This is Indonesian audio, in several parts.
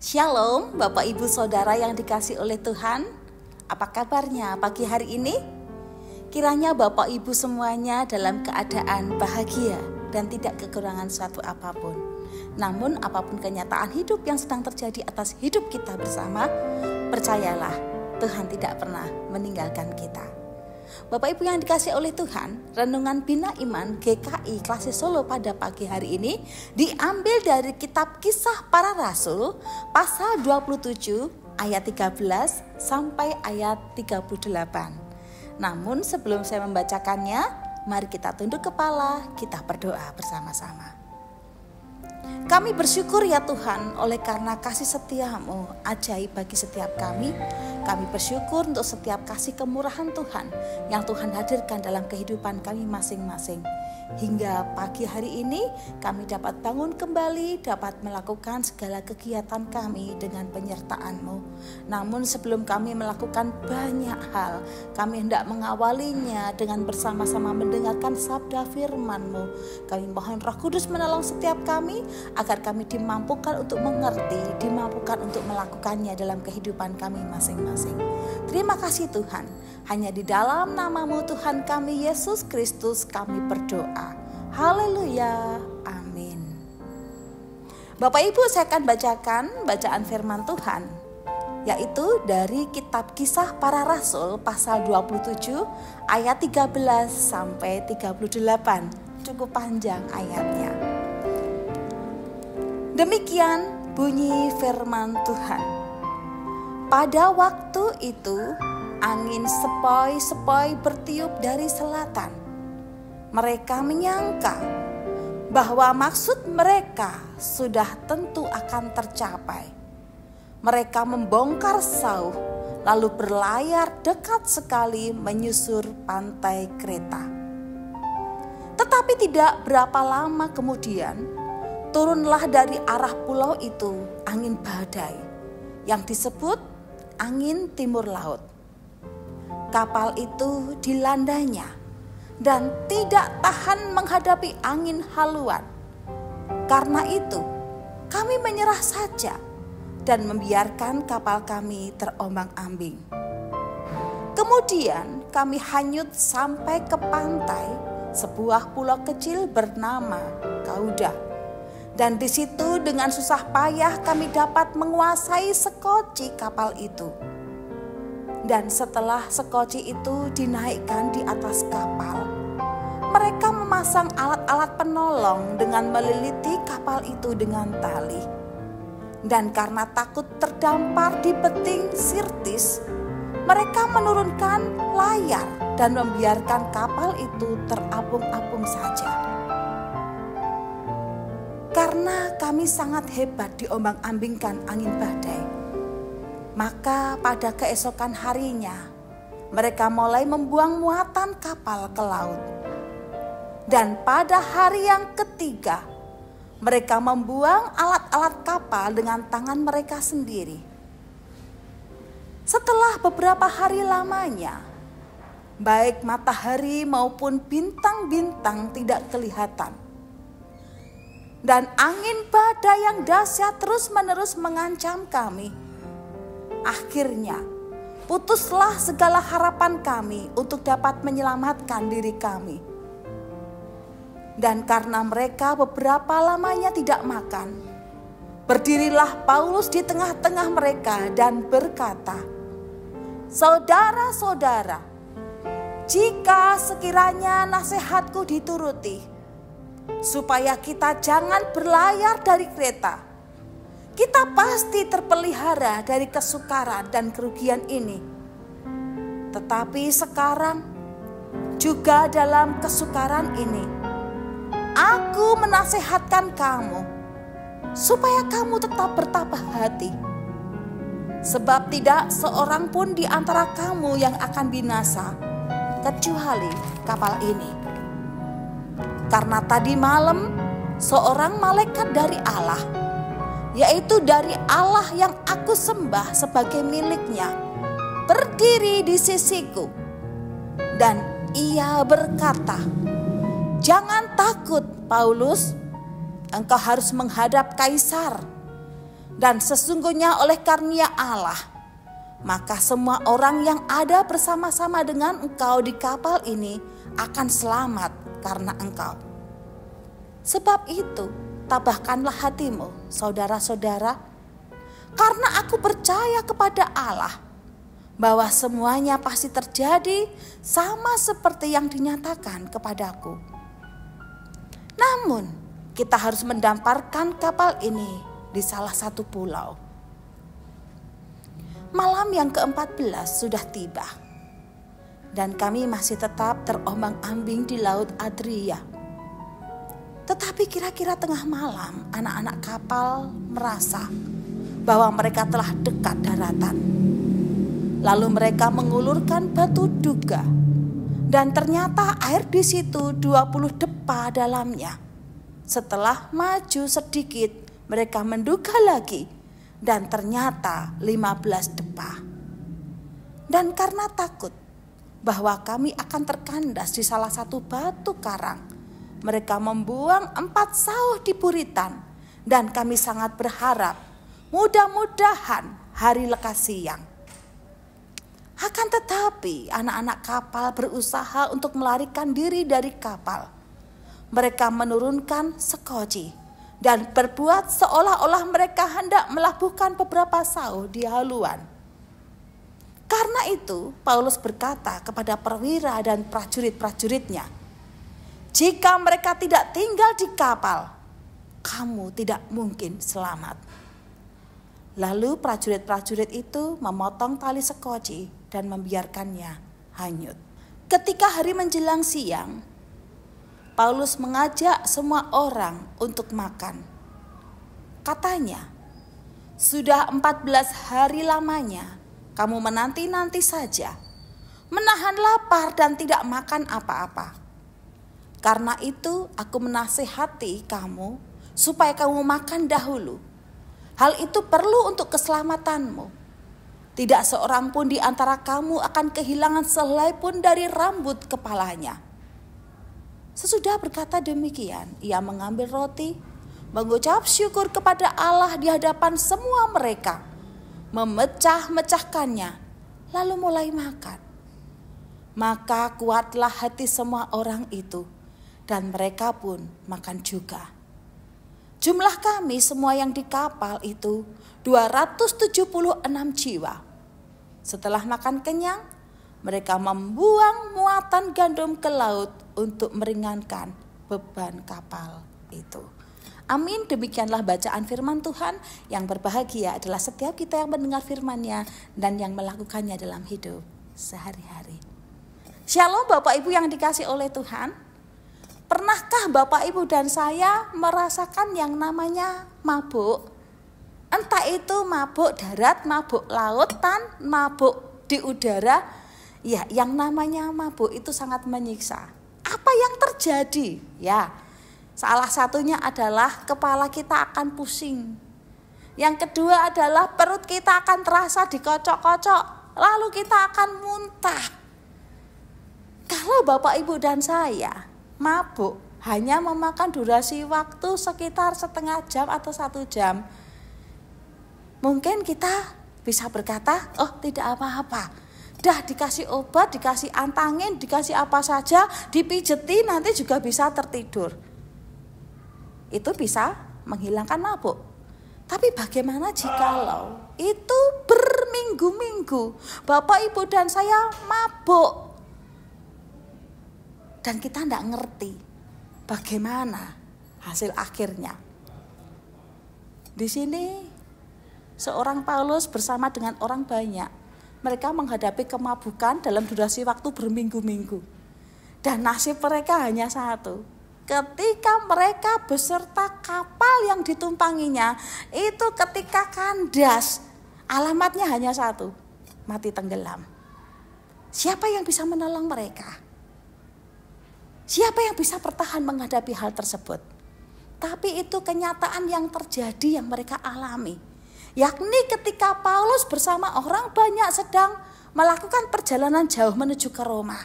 Shalom Bapak Ibu Saudara yang dikasihi oleh Tuhan. Apa kabarnya pagi hari ini? Kiranya Bapak Ibu semuanya dalam keadaan bahagia dan tidak kekurangan suatu apapun. Namun apapun kenyataan hidup yang sedang terjadi atas hidup kita bersama, percayalah Tuhan tidak pernah meninggalkan kita. Bapak Ibu yang dikasihi oleh Tuhan, Renungan Bina Iman GKI Klase Solo pada pagi hari ini diambil dari kitab Kisah Para Rasul pasal 27 ayat 13 sampai ayat 38. Namun sebelum saya membacakannya, mari kita tunduk kepala, kita berdoa bersama-sama. Kami bersyukur ya Tuhan oleh karena kasih setiamu ajaib bagi setiap kami. Kami bersyukur untuk setiap kasih kemurahan Tuhan yang Tuhan hadirkan dalam kehidupan kami masing-masing. Hingga pagi hari ini kami dapat bangun kembali, dapat melakukan segala kegiatan kami dengan penyertaan-Mu. Namun sebelum kami melakukan banyak hal, kami hendak mengawalinya dengan bersama-sama mendengarkan sabda firman-Mu. Kami mohon Roh Kudus menolong setiap kami agar kami dimampukan untuk mengerti, dimampukan untuk melakukannya dalam kehidupan kami masing-masing. Terima kasih Tuhan, hanya di dalam nama-Mu Tuhan kami Yesus Kristus kami berdoa. Haleluya, amin. Bapak Ibu, saya akan bacakan bacaan firman Tuhan, yaitu dari kitab Kisah Para Rasul pasal 27 ayat 13 sampai 38. Cukup panjang ayatnya. Demikian bunyi firman Tuhan. Pada waktu itu angin sepoi-sepoi bertiup dari selatan. Mereka menyangka bahwa maksud mereka sudah tentu akan tercapai. Mereka membongkar sauh lalu berlayar dekat sekali menyusur pantai Kreta. Tetapi tidak berapa lama kemudian turunlah dari arah pulau itu angin badai yang disebut angin timur laut. Kapal itu dilandanya dan tidak tahan menghadapi angin haluan. Karena itu, kami menyerah saja dan membiarkan kapal kami terombang-ambing. Kemudian kami hanyut sampai ke pantai sebuah pulau kecil bernama Kauda. Dan di situ dengan susah payah kami dapat menguasai sekoci kapal itu. Dan setelah sekoci itu dinaikkan di atas kapal, mereka memasang alat-alat penolong dengan meliliti kapal itu dengan tali. Dan karena takut terdampar di beting Sirtis, mereka menurunkan layar dan membiarkan kapal itu terapung-apung saja. Karena kami sangat hebat diombang-ambingkan angin badai, maka pada keesokan harinya mereka mulai membuang muatan kapal ke laut. Dan pada hari yang ketiga mereka membuang alat-alat kapal dengan tangan mereka sendiri. Setelah beberapa hari lamanya, baik matahari maupun bintang-bintang tidak kelihatan. Dan angin badai yang dahsyat terus-menerus mengancam kami. Akhirnya putuslah segala harapan kami untuk dapat menyelamatkan diri kami. Dan karena mereka beberapa lamanya tidak makan, berdirilah Paulus di tengah-tengah mereka dan berkata, "Saudara-saudara, jika sekiranya nasihatku dituruti, supaya kita jangan berlayar dari Kreta, kita pasti terpelihara dari kesukaran dan kerugian ini. Tetapi sekarang juga dalam kesukaran ini, aku menasihatkan kamu supaya kamu tetap bertabah hati. Sebab tidak seorang pun di antara kamu yang akan binasa, kecuali kapal ini. Karena tadi malam seorang malaikat dari Allah, yaitu dari Allah yang aku sembah sebagai miliknya, berdiri di sisiku. Dan ia berkata, 'Jangan takut Paulus, engkau harus menghadap Kaisar. Dan sesungguhnya oleh karunia Allah, maka semua orang yang ada bersama-sama dengan engkau di kapal ini akan selamat karena engkau. Sebab itu, tabahkanlah hatimu, saudara-saudara, karena aku percaya kepada Allah bahwa semuanya pasti terjadi sama seperti yang dinyatakan kepadaku. Namun, kita harus mendamparkan kapal ini di salah satu pulau. Malam yang ke-14 sudah tiba, dan kami masih tetap terombang-ambing di Laut Adria. Tetapi kira-kira tengah malam, anak-anak kapal merasa bahwa mereka telah dekat daratan. Lalu mereka mengulurkan batu duga, dan ternyata air di situ 20 depa dalamnya. Setelah maju sedikit, mereka menduga lagi, dan ternyata 15 depa. Dan karena takut bahwa kami akan terkandas di salah satu batu karang, mereka membuang 4 sauh di buritan, dan kami sangat berharap mudah-mudahan hari lekas siang. Akan tetapi anak-anak kapal berusaha untuk melarikan diri dari kapal. Mereka menurunkan sekoci dan berbuat seolah-olah mereka hendak melabuhkan beberapa sauh di haluan. Karena itu Paulus berkata kepada perwira dan prajurit-prajuritnya, "Jika mereka tidak tinggal di kapal, kamu tidak mungkin selamat." Lalu prajurit-prajurit itu memotong tali sekoci dan membiarkannya hanyut. Ketika hari menjelang siang, Paulus mengajak semua orang untuk makan. Katanya, "Sudah 14 hari lamanya kamu menanti-nanti saja, menahan lapar dan tidak makan apa-apa. Karena itu aku menasihati kamu supaya kamu makan dahulu. Hal itu perlu untuk keselamatanmu. Tidak seorang pun di antara kamu akan kehilangan sehelai pun dari rambut kepalanya." Sesudah berkata demikian, ia mengambil roti, mengucap syukur kepada Allah di hadapan semua mereka, memecah-mecahkannya, lalu mulai makan. Maka kuatlah hati semua orang itu, dan mereka pun makan juga. Jumlah kami semua yang di kapal itu 276 jiwa. Setelah makan kenyang, mereka membuang muatan gandum ke laut untuk meringankan beban kapal itu. Amin. Demikianlah bacaan firman Tuhan. Yang berbahagia adalah setiap kita yang mendengar firman-Nya dan yang melakukannya dalam hidup sehari-hari. Shalom Bapak Ibu yang dikasih oleh Tuhan. Pernahkah Bapak Ibu dan saya merasakan yang namanya mabuk? Entah itu mabuk darat, mabuk lautan, mabuk di udara. Ya, yang namanya mabuk itu sangat menyiksa. Apa yang terjadi? Ya, salah satunya adalah kepala kita akan pusing. Yang kedua adalah perut kita akan terasa dikocok-kocok, lalu kita akan muntah. Kalau Bapak Ibu dan saya mabuk hanya memakan durasi waktu sekitar setengah jam atau 1 jam, mungkin kita bisa berkata, "Oh, tidak apa-apa. Dah dikasih obat, dikasih antangin, dikasih apa saja, dipijeti nanti juga bisa tertidur." Itu bisa menghilangkan mabuk. Tapi bagaimana jikalau itu berminggu-minggu Bapak Ibu dan saya mabuk dan kita tidak ngerti bagaimana hasil akhirnya. Di sini seorang Paulus bersama dengan orang banyak, mereka menghadapi kemabukan dalam durasi waktu berminggu-minggu. Dan nasib mereka hanya satu. Ketika mereka beserta kapal yang ditumpanginya, itu ketika kandas, alamatnya hanya satu, mati tenggelam. Siapa yang bisa menolong mereka? Siapa yang bisa bertahan menghadapi hal tersebut? Tapi itu kenyataan yang terjadi yang mereka alami. Yakni ketika Paulus bersama orang banyak sedang melakukan perjalanan jauh menuju ke Roma.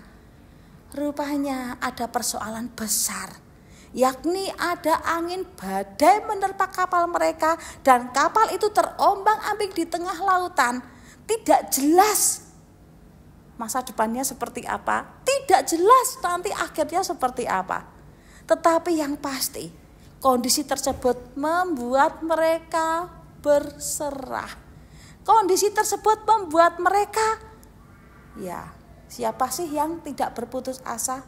Rupanya ada persoalan besar yakni ada angin badai menerpa kapal mereka dan kapal itu terombang-ambing di tengah lautan. Tidak jelas masa depannya seperti apa, tidak jelas nanti akhirnya seperti apa. Tetapi yang pasti, kondisi tersebut membuat mereka berserah. Kondisi tersebut membuat mereka, ya, siapa sih yang tidak berputus asa?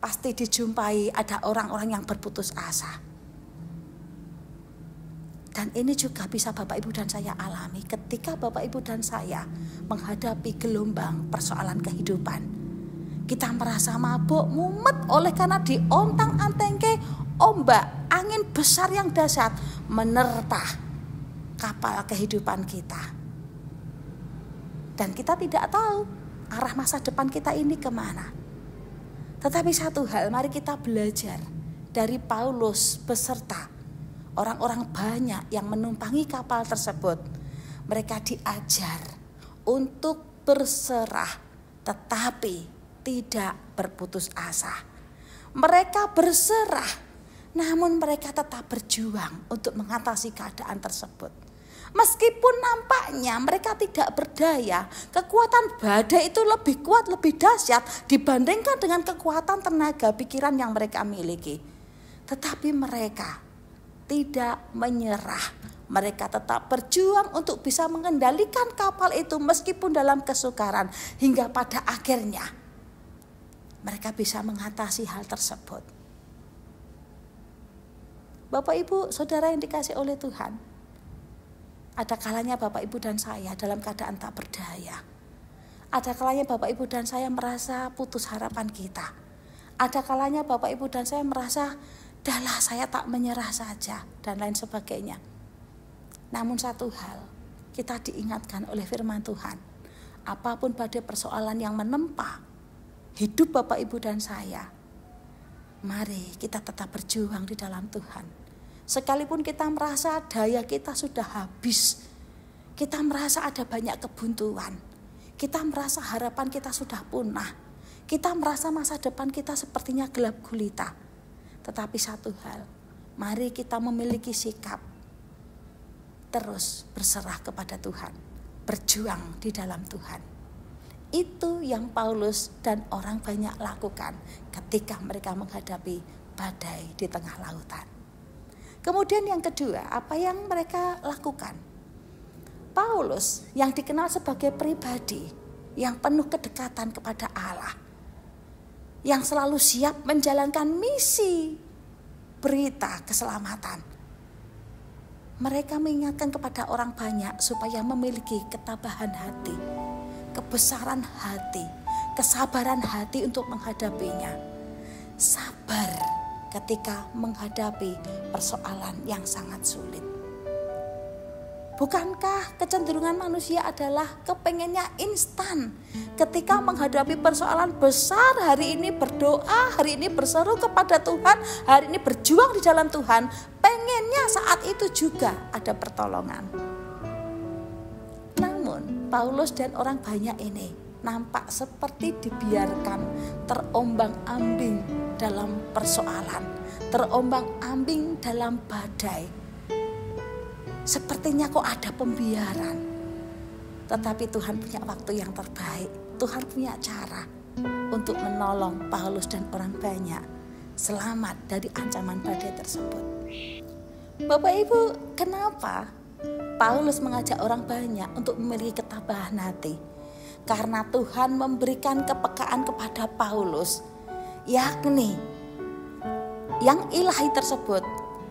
Pasti dijumpai ada orang-orang yang berputus asa. Dan ini juga bisa Bapak Ibu dan saya alami ketika Bapak Ibu dan saya menghadapi gelombang persoalan kehidupan. Kita merasa mabuk, mumet oleh karena diontang-antengke ombak, angin besar yang dahsyat menerpa kapal kehidupan kita. Dan kita tidak tahu arah masa depan kita ini kemana. Tetapi satu hal, mari kita belajar dari Paulus beserta orang-orang banyak yang menumpangi kapal tersebut. Mereka diajar untuk berserah tetapi tidak berputus asa. Mereka berserah namun mereka tetap berjuang untuk mengatasi keadaan tersebut. Meskipun nampaknya mereka tidak berdaya, kekuatan badai itu lebih kuat, lebih dahsyat dibandingkan dengan kekuatan tenaga pikiran yang mereka miliki. Tetapi mereka tidak menyerah. Mereka tetap berjuang untuk bisa mengendalikan kapal itu meskipun dalam kesukaran. Hingga pada akhirnya mereka bisa mengatasi hal tersebut. Bapak Ibu, saudara yang dikasihi oleh Tuhan, ada kalanya Bapak Ibu dan saya dalam keadaan tak berdaya. Ada kalanya Bapak Ibu dan saya merasa putus harapan kita. Ada kalanya Bapak Ibu dan saya merasa, dahlah saya tak menyerah saja dan lain sebagainya. Namun satu hal, kita diingatkan oleh firman Tuhan. Apapun badai persoalan yang menempa hidup Bapak Ibu dan saya, mari kita tetap berjuang di dalam Tuhan. Sekalipun kita merasa daya kita sudah habis, kita merasa ada banyak kebuntuan, kita merasa harapan kita sudah punah, kita merasa masa depan kita sepertinya gelap gulita. Tetapi satu hal, mari kita memiliki sikap terus berserah kepada Tuhan, berjuang di dalam Tuhan. Itu yang Paulus dan orang banyak lakukan ketika mereka menghadapi badai di tengah lautan. Kemudian yang kedua, apa yang mereka lakukan? Paulus yang dikenal sebagai pribadi yang penuh kedekatan kepada Allah, yang selalu siap menjalankan misi berita keselamatan. Mereka mengingatkan kepada orang banyak supaya memiliki ketabahan hati, kebesaran hati, kesabaran hati untuk menghadapinya. Sabar ketika menghadapi persoalan yang sangat sulit. Bukankah kecenderungan manusia adalah kepengennya instan? Ketika menghadapi persoalan besar, hari ini berdoa, hari ini berseru kepada Tuhan, hari ini berjuang di dalam Tuhan, pengennya saat itu juga ada pertolongan. Namun Paulus dan orang banyak ini nampak seperti dibiarkan terombang-ambing dalam persoalan, terombang-ambing dalam badai. Sepertinya kok ada pembiaran. Tetapi Tuhan punya waktu yang terbaik. Tuhan punya cara untuk menolong Paulus dan orang banyak selamat dari ancaman badai tersebut. Bapak Ibu, kenapa Paulus mengajak orang banyak untuk memiliki ketabahan hati? Karena Tuhan memberikan kepekaan kepada Paulus, yakni yang ilahi tersebut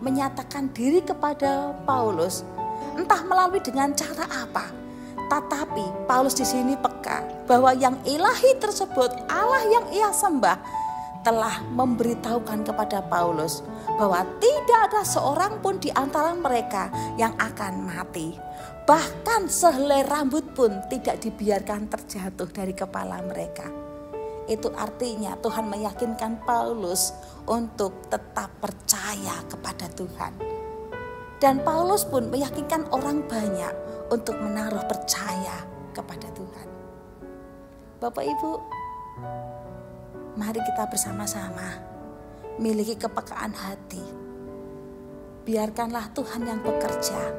menyatakan diri kepada Paulus, entah melalui dengan cara apa. Tetapi Paulus di sini peka bahwa yang ilahi tersebut, Allah yang ia sembah, telah memberitahukan kepada Paulus bahwa tidak ada seorang pun di antara mereka yang akan mati. Bahkan sehelai rambut pun tidak dibiarkan terjatuh dari kepala mereka. Itu artinya Tuhan meyakinkan Paulus untuk tetap percaya kepada Tuhan. Dan Paulus pun meyakinkan orang banyak untuk menaruh percaya kepada Tuhan. Bapak Ibu, mari kita bersama-sama miliki kepekaan hati. Biarkanlah Tuhan yang bekerja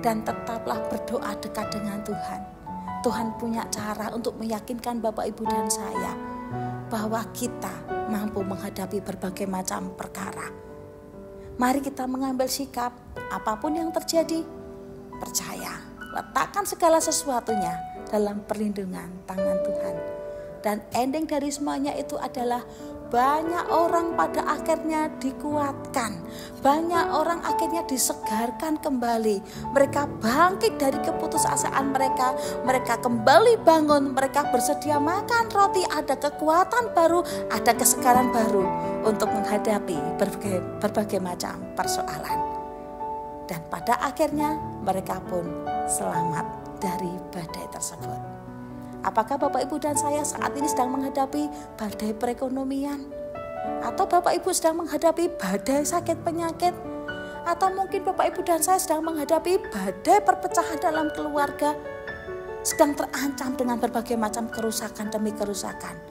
dan tetaplah berdoa dekat dengan Tuhan. Tuhan punya cara untuk meyakinkan Bapak, Ibu, dan saya bahwa kita mampu menghadapi berbagai macam perkara. Mari kita mengambil sikap, apapun yang terjadi, percaya, letakkan segala sesuatunya dalam perlindungan tangan Tuhan. Dan ending dari semuanya itu adalah banyak orang pada akhirnya dikuatkan. Banyak orang akhirnya disegarkan kembali. Mereka bangkit dari keputusasaan mereka. Mereka kembali bangun. Mereka bersedia makan roti. Ada kekuatan baru, ada kesegaran baru untuk menghadapi berbagai macam persoalan. Dan pada akhirnya mereka pun selamat dari badai tersebut. Apakah Bapak, Ibu, dan saya saat ini sedang menghadapi badai perekonomian? Atau Bapak, Ibu sedang menghadapi badai sakit penyakit? Atau mungkin Bapak, Ibu, dan saya sedang menghadapi badai perpecahan dalam keluarga? Sedang terancam dengan berbagai macam kerusakan demi kerusakan.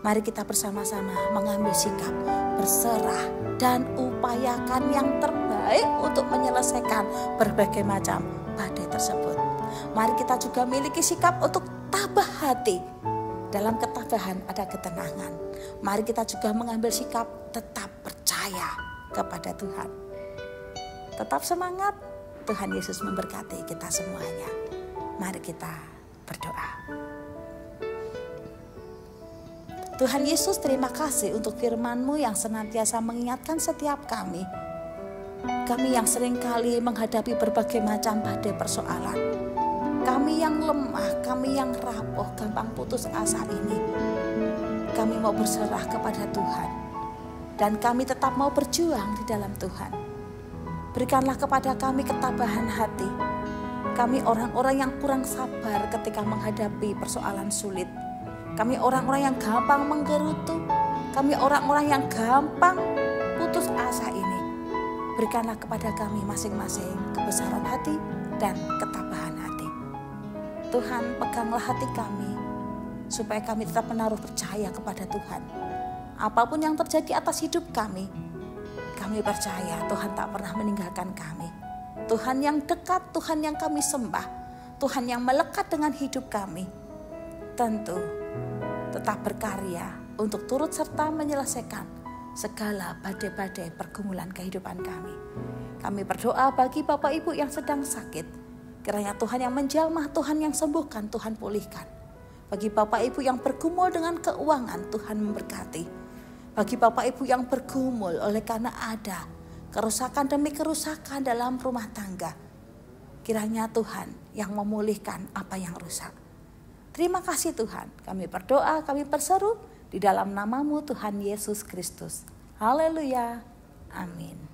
Mari kita bersama-sama mengambil sikap, berserah, dan upayakan yang terbaik untuk menyelesaikan berbagai macam badai tersebut. Mari kita juga miliki sikap untuk tabah hati. Dalam ketabahan ada ketenangan. Mari kita juga mengambil sikap tetap percaya kepada Tuhan. Tetap semangat. Tuhan Yesus memberkati kita semuanya. Mari kita berdoa. Tuhan Yesus, terima kasih untuk firman-Mu yang senantiasa mengingatkan setiap kami. Kami yang seringkali menghadapi berbagai macam badai persoalan. Kami yang lemah, kami yang rapuh, gampang putus asa ini. Kami mau berserah kepada Tuhan. Dan kami tetap mau berjuang di dalam Tuhan. Berikanlah kepada kami ketabahan hati. Kami orang-orang yang kurang sabar ketika menghadapi persoalan sulit. Kami orang-orang yang gampang menggerutu. Kami orang-orang yang gampang putus asa ini. Berikanlah kepada kami masing-masing kebesaran hati dan ketabahan hati. Tuhan, peganglah hati kami supaya kami tetap menaruh percaya kepada Tuhan. Apapun yang terjadi atas hidup kami percaya Tuhan tak pernah meninggalkan kami. Tuhan yang dekat, Tuhan yang kami sembah, Tuhan yang melekat dengan hidup kami. Tentu tetap berkarya untuk turut serta menyelesaikan segala badai-badai pergumulan kehidupan kami. Kami berdoa bagi Bapak Ibu yang sedang sakit. Kiranya Tuhan yang menjamah, Tuhan yang sembuhkan, Tuhan pulihkan. Bagi Bapak Ibu yang bergumul dengan keuangan, Tuhan memberkati. Bagi Bapak Ibu yang bergumul oleh karena ada kerusakan demi kerusakan dalam rumah tangga, kiranya Tuhan yang memulihkan apa yang rusak. Terima kasih Tuhan, kami berdoa, kami berseru di dalam nama-Mu Tuhan Yesus Kristus. Haleluya, amin.